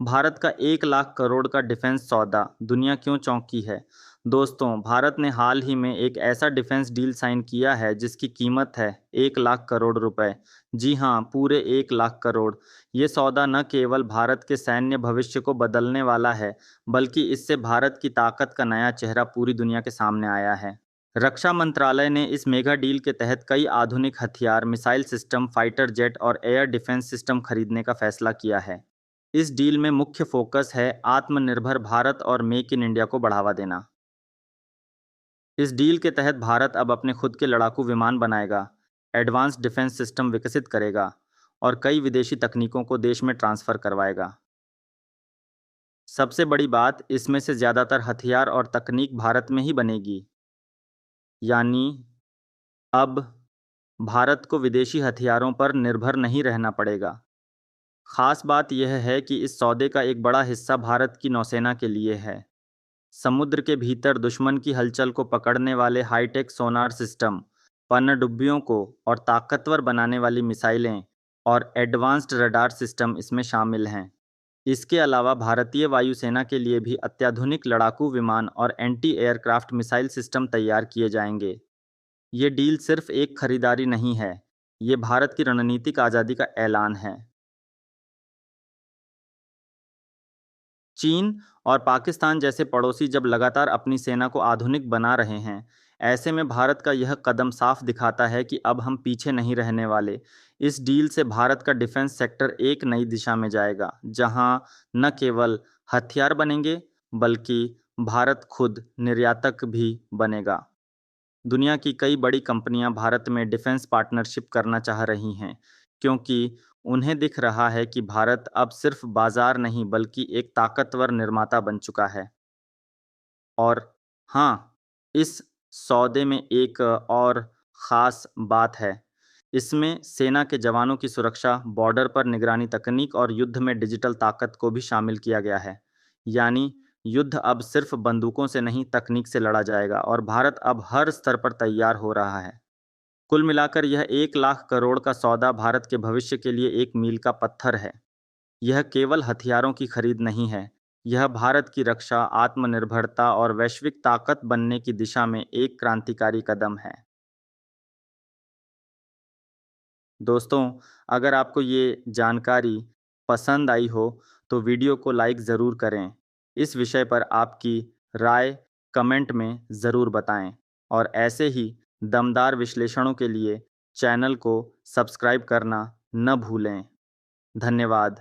भारत का 1 लाख करोड़ का डिफेंस सौदा, दुनिया क्यों चौंकी है? दोस्तों, भारत ने हाल ही में एक ऐसा डिफेंस डील साइन किया है जिसकी कीमत है 1 लाख करोड़ रुपए। जी हाँ, पूरे 1 लाख करोड़। ये सौदा न केवल भारत के सैन्य भविष्य को बदलने वाला है, बल्कि इससे भारत की ताकत का नया चेहरा पूरी दुनिया के सामने आया है। रक्षा मंत्रालय ने इस मेगा डील के तहत कई आधुनिक हथियार, मिसाइल सिस्टम, फाइटर जेट और एयर डिफेंस सिस्टम खरीदने का फैसला किया है। इस डील में मुख्य फोकस है आत्मनिर्भर भारत और मेक इन इंडिया को बढ़ावा देना। इस डील के तहत भारत अब अपने खुद के लड़ाकू विमान बनाएगा, एडवांस डिफेंस सिस्टम विकसित करेगा और कई विदेशी तकनीकों को देश में ट्रांसफर करवाएगा। सबसे बड़ी बात, इसमें से ज़्यादातर हथियार और तकनीक भारत में ही बनेगी। यानी अब भारत को विदेशी हथियारों पर निर्भर नहीं रहना पड़ेगा। खास बात यह है कि इस सौदे का एक बड़ा हिस्सा भारत की नौसेना के लिए है। समुद्र के भीतर दुश्मन की हलचल को पकड़ने वाले हाईटेक सोनार सिस्टम, पनडुब्बियों को और ताकतवर बनाने वाली मिसाइलें और एडवांस्ड रडार सिस्टम इसमें शामिल हैं। इसके अलावा भारतीय वायुसेना के लिए भी अत्याधुनिक लड़ाकू विमान और एंटी एयरक्राफ्ट मिसाइल सिस्टम तैयार किए जाएंगे। ये डील सिर्फ एक खरीदारी नहीं है, ये भारत की रणनीतिक आज़ादी का ऐलान है। चीन और पाकिस्तान जैसे पड़ोसी जब लगातार अपनी सेना को आधुनिक बना रहे हैं, ऐसे में भारत का यह कदम साफ दिखाता है कि अब हम पीछे नहीं रहने वाले। इस डील से भारत का डिफेंस सेक्टर एक नई दिशा में जाएगा, जहां न केवल हथियार बनेंगे, बल्कि भारत खुद निर्यातक भी बनेगा। दुनिया की कई बड़ी कंपनियां भारत में डिफेंस पार्टनरशिप करना चाह रही हैं, क्योंकि उन्हें दिख रहा है कि भारत अब सिर्फ बाजार नहीं बल्कि एक ताकतवर निर्माता बन चुका है। और हाँ, इस सौदे में एक और ख़ास बात है। इसमें सेना के जवानों की सुरक्षा, बॉर्डर पर निगरानी तकनीक और युद्ध में डिजिटल ताकत को भी शामिल किया गया है। यानी युद्ध अब सिर्फ बंदूकों से नहीं, तकनीक से लड़ा जाएगा और भारत अब हर स्तर पर तैयार हो रहा है। कुल मिलाकर यह 1 लाख करोड़ का सौदा भारत के भविष्य के लिए एक मील का पत्थर है। यह केवल हथियारों की खरीद नहीं है, यह भारत की रक्षा, आत्मनिर्भरता और वैश्विक ताकत बनने की दिशा में एक क्रांतिकारी कदम है। दोस्तों, अगर आपको ये जानकारी पसंद आई हो, तो वीडियो को लाइक ज़रूर करें। इस विषय पर आपकी राय कमेंट में ज़रूर बताएं और ऐसे ही दमदार विश्लेषणों के लिए चैनल को सब्सक्राइब करना न भूलें। धन्यवाद।